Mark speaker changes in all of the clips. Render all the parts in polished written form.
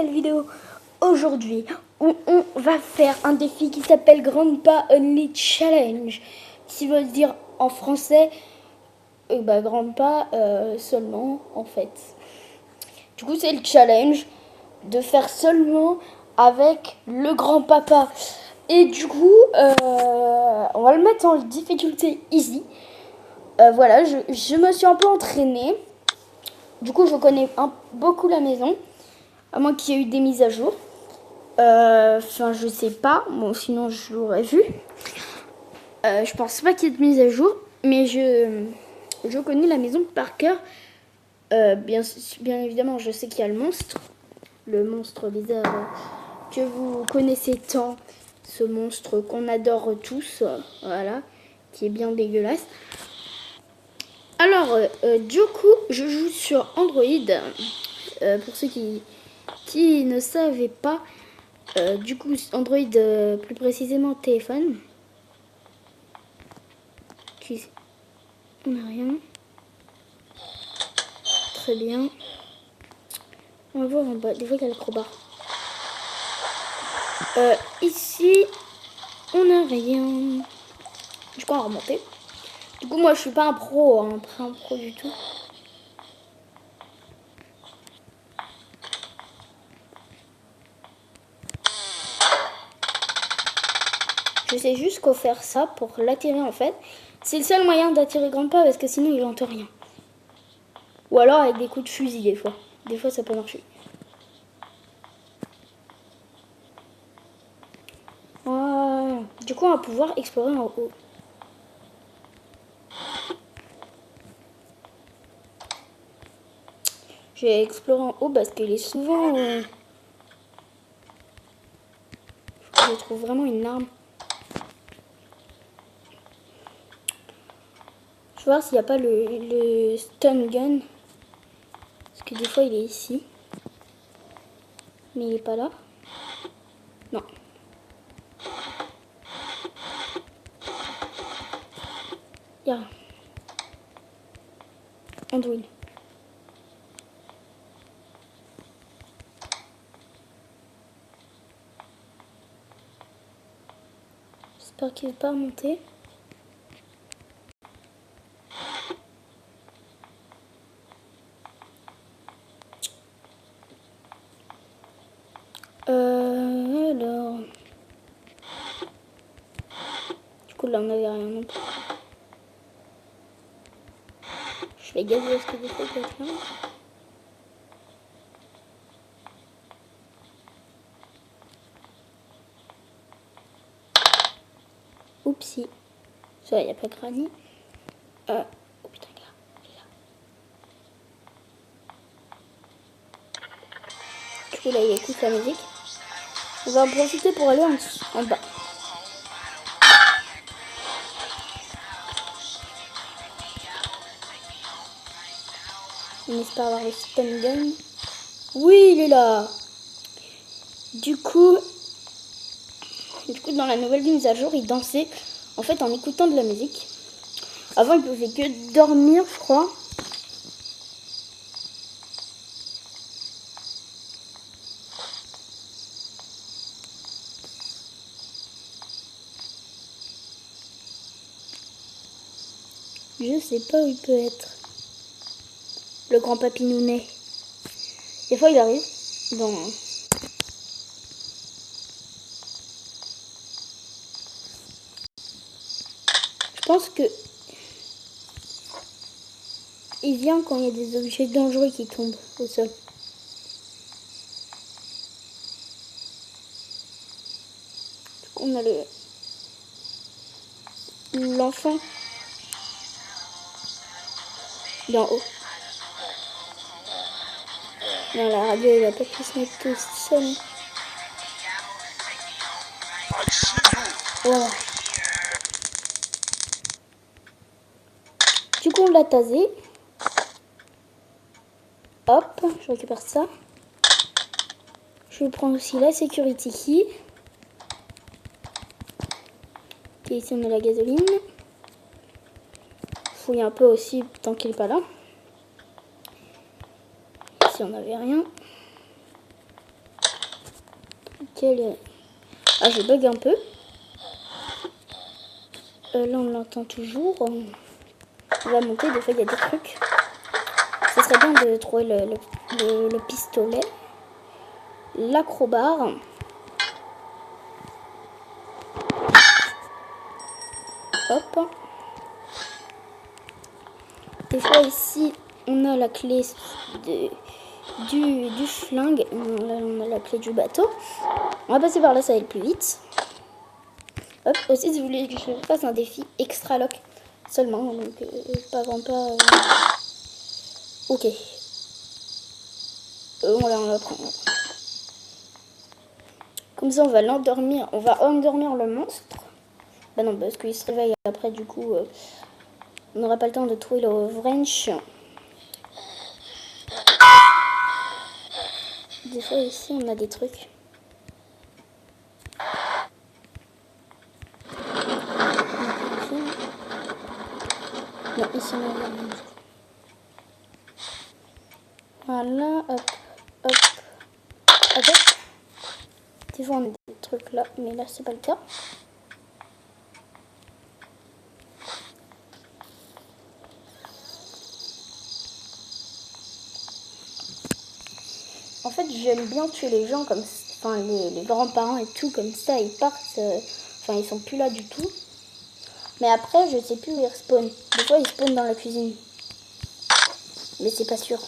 Speaker 1: nouvelle vidéo aujourd'hui où on va faire un défi qui s'appelle Grandpa Only Challenge, qui veut dire en français Grandpa seulement en fait. Du coup c'est le challenge de faire seulement avec le grand-papa. Et du coup on va le mettre en difficulté easy. Voilà, je me suis un peu entraînée. Du coup je connais beaucoup la maison. À moins qu'il y ait eu des mises à jour. Enfin, je sais pas. Bon, sinon, je l'aurais vu. Je pense pas qu'il y ait de mise à jour. Mais je connais la maison par cœur. Bien évidemment, je sais qu'il y a le monstre. Le monstre bizarre que vous connaissez tant. Ce monstre qu'on adore tous. Voilà. Qui est bien dégueulasse. Alors, du coup, je joue sur Android. Pour ceux qui ne savaient pas. Du coup, Android, plus précisément téléphone. On n'a rien. Très bien. On va voir en bas. Des fois, il y a le crowbar. Ici, on n'a rien. Du coup, on va remonter. Du coup, moi, je suis pas un pro, hein, pas un pro du tout. Je sais juste qu'au faire ça pour l'attirer en fait. C'est le seul moyen d'attirer Grandpa parce que sinon il n'entend rien. Ou alors avec des coups de fusil des fois. Des fois ça peut marcher. Voilà. Du coup on va pouvoir explorer en haut. Je vais explorer en haut parce qu'il est souvent... Je trouve vraiment une arme. Je vais voir s'il n'y a pas le stun gun. Parce que des fois il est ici. Mais il n'est pas là. Non. Il y a rien. Andouille. J'espère qu'il ne va pas remonter. Alors... Du coup là on n'avait rien non plus. Je vais gazer parce que des fois il y a quelqu'un. Oupsie. Ça, il n'y a pas de granit. Oh putain, il est là. Du coup, là, il écoute la musique. On va en profiter pour aller en bas. On espère avoir le stun gun. Oui, il est là. Du coup, dans la nouvelle mise à jour, il dansait en fait en écoutant de la musique. Avant, il pouvait que dormir, je crois. Je sais pas où il peut être. Le grand papinounet. Des fois, il arrive dans... Je pense que il vient quand il y a des objets dangereux qui tombent au sol. Du coup, on a l'enfant d'en haut. Non, la radio, il va pas pu se mettre tout seul. Voilà. Du coup, on l'a tasé. Hop, je récupère ça. Je vais prendre aussi la security key. Et ici, on a la gasoline. Fouille un peu aussi tant qu'il n'est pas là. Ici, on n'avait rien. Quel est... Ah, je bug un peu. Là, on l'entend toujours. On va monter. Des fois, il y a des trucs. Ça serait bien de trouver le pistolet. L'acrobar. Hop. Des fois, ici, on a la clé du flingue. Là, on a la clé du bateau. On va passer par là, ça va aller plus vite. Hop, aussi si vous voulez que je fasse un défi extra lock seulement, donc pas avant pas. Ok. On va prendre. Comme ça, on va l'endormir. On va endormir le monstre. Bah non, parce qu'il se réveille après, du coup, on n'aura pas le temps de trouver le wrench. Des fois, ici, on a des trucs. Non, ici, on a la même chose. Voilà, hop, hop, hop. Des fois, on a des trucs là, mais là, c'est pas le cas. En fait, j'aime bien tuer les gens comme ça. Enfin, les grands-parents et tout, comme ça, ils partent. Enfin, ils sont plus là du tout. Mais après, je sais plus où ils respawnent. Des fois, ils spawnent dans la cuisine. Mais c'est pas sûr.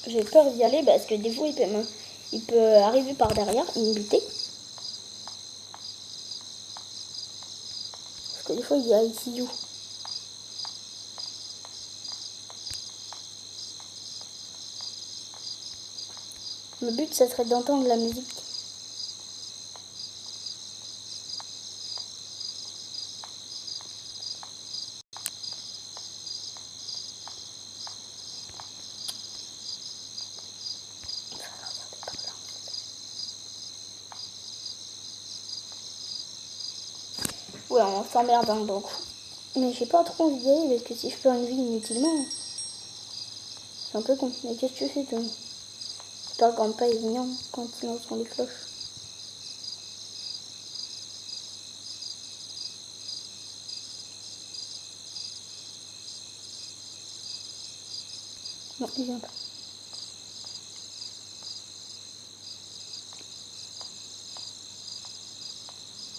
Speaker 1: J'ai peur d'y aller parce que des fois, il peut arriver par derrière et me buter. Parce que des fois, il y a ici où. Le but, ça serait d'entendre la musique. Ouais, on s'emmerde beaucoup. Mais j'ai pas trop envie d'y aller parce que si je perds une vie inutilement, c'est un peu con. Mais qu'est-ce que tu fais, toi? J'espère que Grandpa est mignon quand il entend les cloches. Non, il vient pas.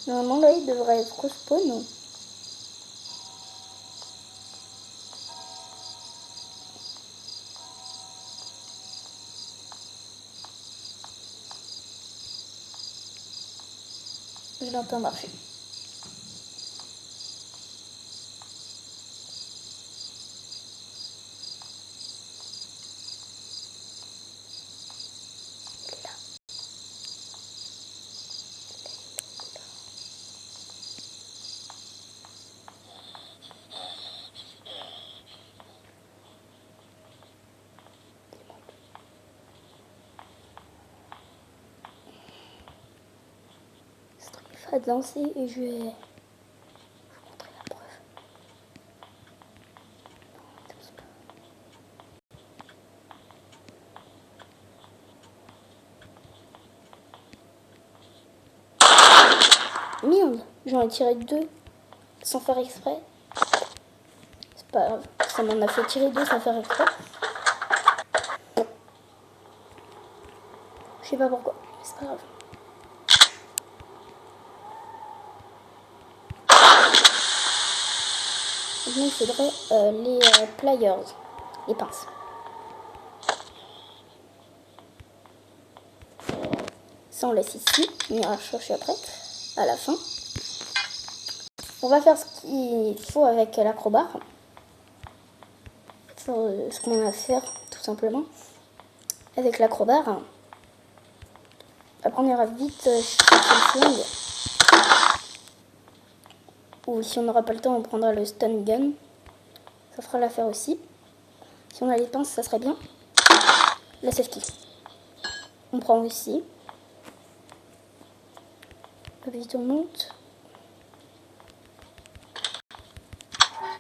Speaker 1: Normalement, là, il devrait être respawn. Je l'entends marcher. Il va danser et je vais vous montrer la preuve. Merde, j'en ai tiré 2 sans faire exprès. C'est pas grave, ça m'en a fait tirer 2 sans faire exprès. Je sais pas pourquoi, c'est pas grave. Maintenant, il faudrait les pliers, les pinces. Ça, on laisse ici. On ira chercher après, à la fin. On va faire ce qu'il faut avec l'acrobar. Ce qu'on a à faire, tout simplement. Avec l'acrobar. Après, on ira vite chercher le flingue. Ou si on n'aura pas le temps, on prendra le stun gun. Ça fera l'affaire aussi. Si on a les pinces, ça serait bien. La safety. On prend aussi. Vite, on monte.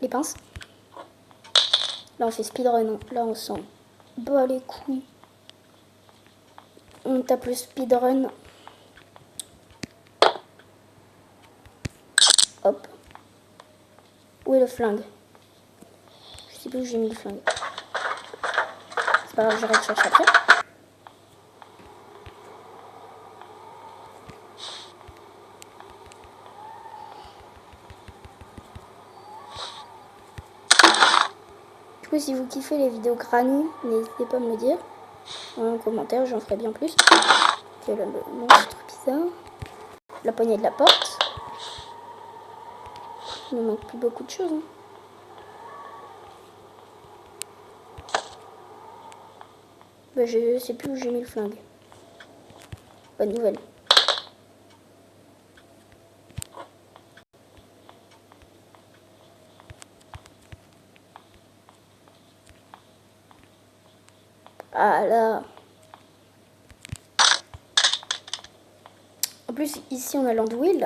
Speaker 1: Les pinces. Là, on fait speedrun. Là, on s'en bat les couilles. On tape le speedrun. Hop. Où est le flingue? Je sais plus où j'ai mis le flingue. C'est pas grave, j'arrête de chercher après. Du coup, si vous kiffez les vidéos Granny, n'hésitez pas à me le dire. En commentaire, j'en ferai bien plus. Que le monstre bizarre. La poignée de la porte. Il ne manque plus beaucoup de choses. Hein. Bah, je sais plus où j'ai mis le flingue. Bonne nouvelle. Ah là. En plus, ici, on a l'andouille.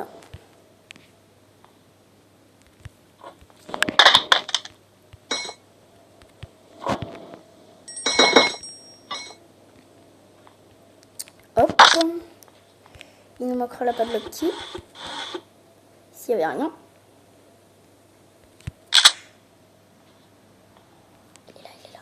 Speaker 1: Hop. Il nous manquera la padlock key. S'il n'y avait rien. Il est là, il est là.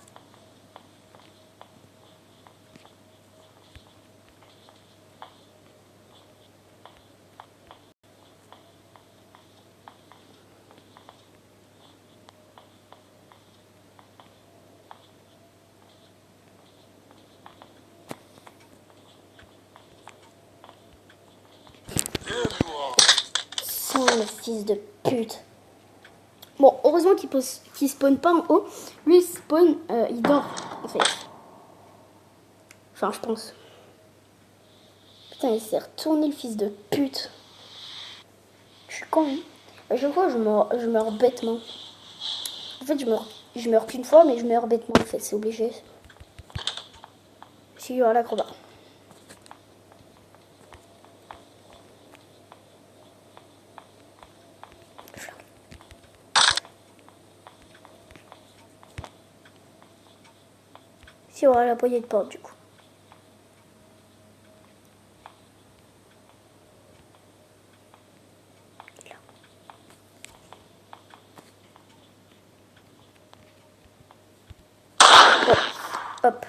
Speaker 1: Le fils de pute. Bon, heureusement qu'il spawn pas en haut. Lui, il spawn, il dort, en fait. Enfin, je pense. Putain, il s'est retourné, le fils de pute. Je suis con, hein. À chaque fois, je meurs bêtement. En fait, je meurs qu'une fois, mais je meurs bêtement, en fait, c'est obligé. Si, il y aura l'acrobat. Si, il y aura la poignée de porte, du coup. Hop.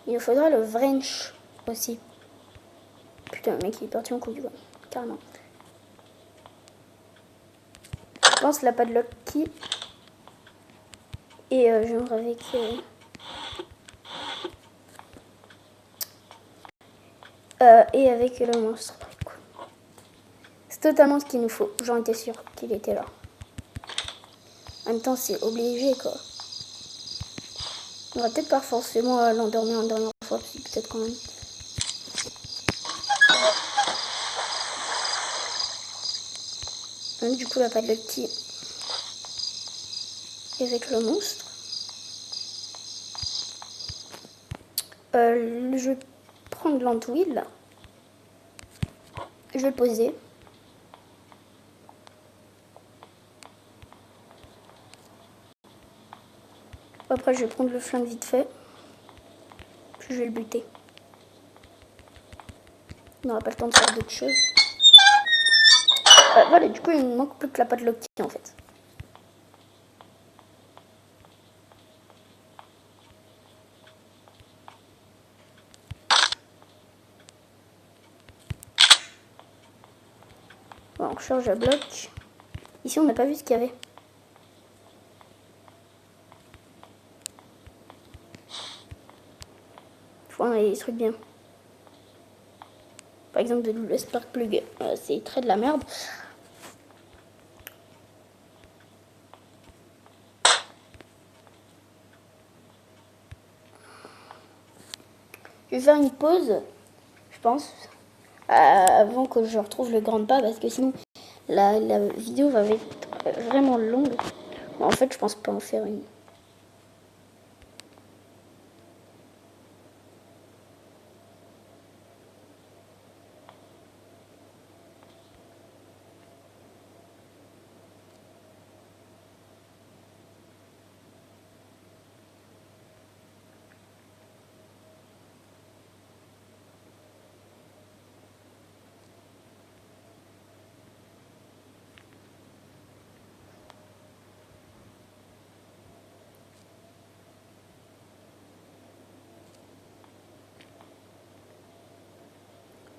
Speaker 1: Il nous faudra le wrench aussi. Putain, le mec il est parti en couille, carrément. Je pense la padlock key. Et genre avec... et avec le monstre. C'est totalement ce qu'il nous faut. J'en étais sûre qu'il était là. En même temps, c'est obligé, quoi. On va peut-être pas forcément l'endormir une dernière fois, peut-être quand même. Donc, du coup, la padlock key avec le monstre. Je vais prendre l'andouille. Je vais le poser. Après, je vais prendre le flingue vite fait. Puis je vais le buter. On n'aura pas le temps de faire d'autres choses. Voilà, du coup, il ne manque plus que la padlock key en fait. Bon, on charge à bloc. Ici, on n'a pas vu ce qu'il y avait. On a des trucs bien. Par exemple, le spark plug, c'est très de la merde. Je vais faire une pause, je pense, avant que je retrouve le grand pas, parce que sinon la vidéo va être vraiment longue. Bon, en fait, je pense pas en faire une.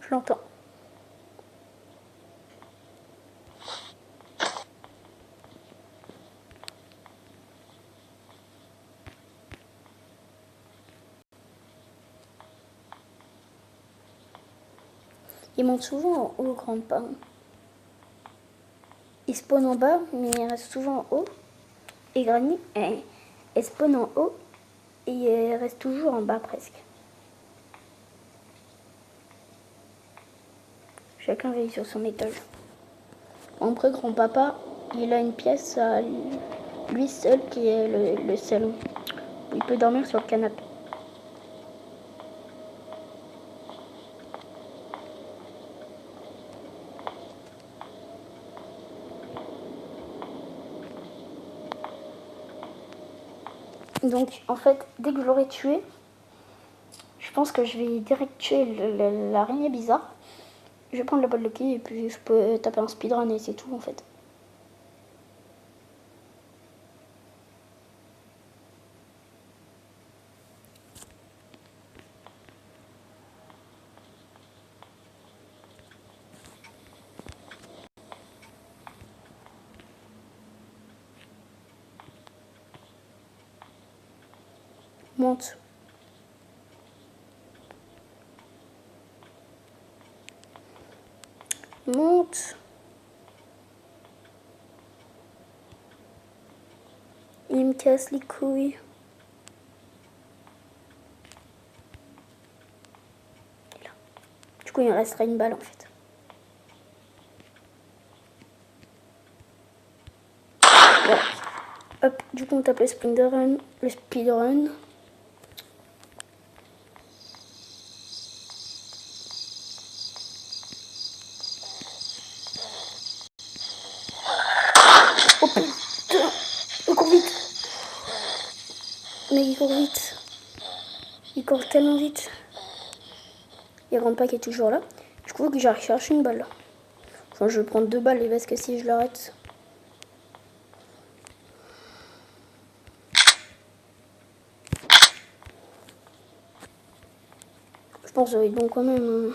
Speaker 1: Je l'entends. Il monte souvent en haut, grand pas. Il spawn en bas, mais il reste souvent en haut. Et Granny, elle spawn en haut et il reste toujours en bas presque. Chacun veille sur son étage. Après, grand-papa, il a une pièce à lui seul qui est le salon. Il peut dormir sur le canapé. Donc, en fait, dès que je l'aurai tué, je pense que je vais direct tuer l'araignée bizarre. Je vais prendre la balle de quille et puis je peux taper un speedrun et c'est tout en fait. Monte. Monte. Il me casse les couilles. Là. Du coup, il me restera une balle en fait. Voilà. Hop, du coup, on tape le speedrun. Le speedrun. Oh putain! Il court vite! Mais il court vite. Il court tellement vite. Il y a Grandpa qui est toujours là. Du coup, que j'arrive à chercher une balle. Enfin, je vais prendre 2 balles parce que si je l'arrête. Je pense que ça va être bon quand même.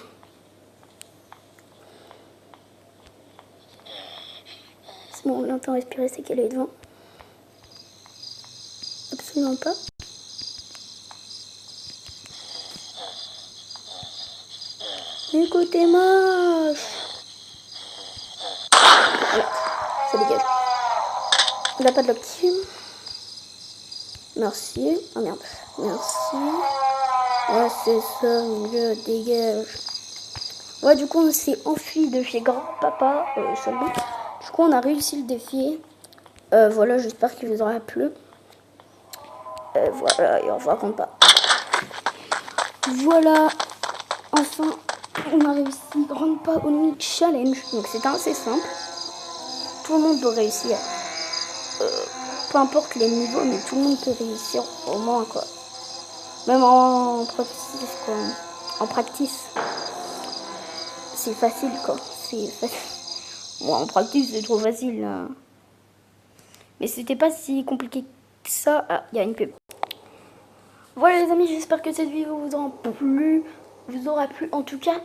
Speaker 1: C'est bon, on l'entend respirer, c'est qu'elle est devant. Absolument pas. Écoutez, moche. Voilà, ça dégage. Il n'a pas de lock. Merci. Oh merde. Merci. Ouais, c'est ça, je dégage. Ouais, du coup, on s'est enfui de chez grand-papa seulement. Du coup, on a réussi le défi. Voilà, j'espère qu'il vous aura plu. Voilà, et au revoir, grand-papa. Voilà, enfin, on a réussi Grandpa Only Challenge. Donc, c'est assez simple. Tout le monde peut réussir. Peu importe les niveaux, mais tout le monde peut réussir au moins, quoi. Même en practice, quoi. En practice, c'est facile, quoi. C'est facile. Moi, en practice, c'est trop facile, là. Mais c'était pas si compliqué que ça. Ah, il y a une pub. Voilà, les amis, j'espère que cette vidéo vous aura plu. En tout cas,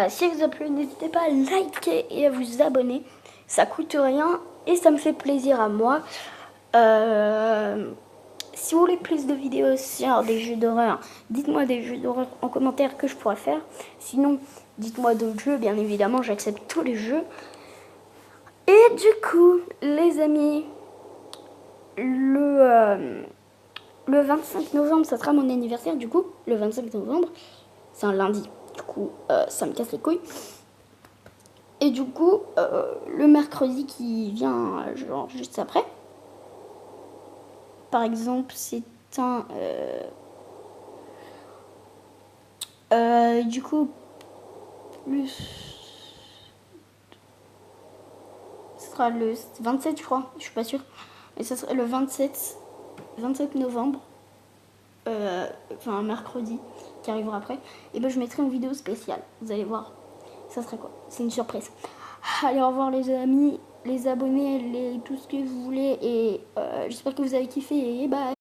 Speaker 1: si elle vous a plu, n'hésitez pas à liker et à vous abonner. Ça coûte rien et ça me fait plaisir à moi. Si vous voulez plus de vidéos sur des jeux d'horreur, dites-moi des jeux d'horreur en commentaire que je pourrais faire. Sinon, dites-moi d'autres jeux, bien évidemment, j'accepte tous les jeux. Et du coup, les amis, le 25 novembre, ça sera mon anniversaire. Du coup, le 25 novembre, c'est un lundi. Du coup, ça me casse les couilles. Et du coup, le mercredi qui vient, genre juste après, par exemple, c'est un... du coup, plus... Ce sera le 27, je crois. Je suis pas sûre. Mais ça sera le 27 novembre. Enfin, un mercredi qui arrivera après. Et ben, je mettrai une vidéo spéciale. Vous allez voir. Ça serait quoi? C'est une surprise. Allez, au revoir les amis, les abonnés, tout ce que vous voulez. Et j'espère que vous avez kiffé. Et bye.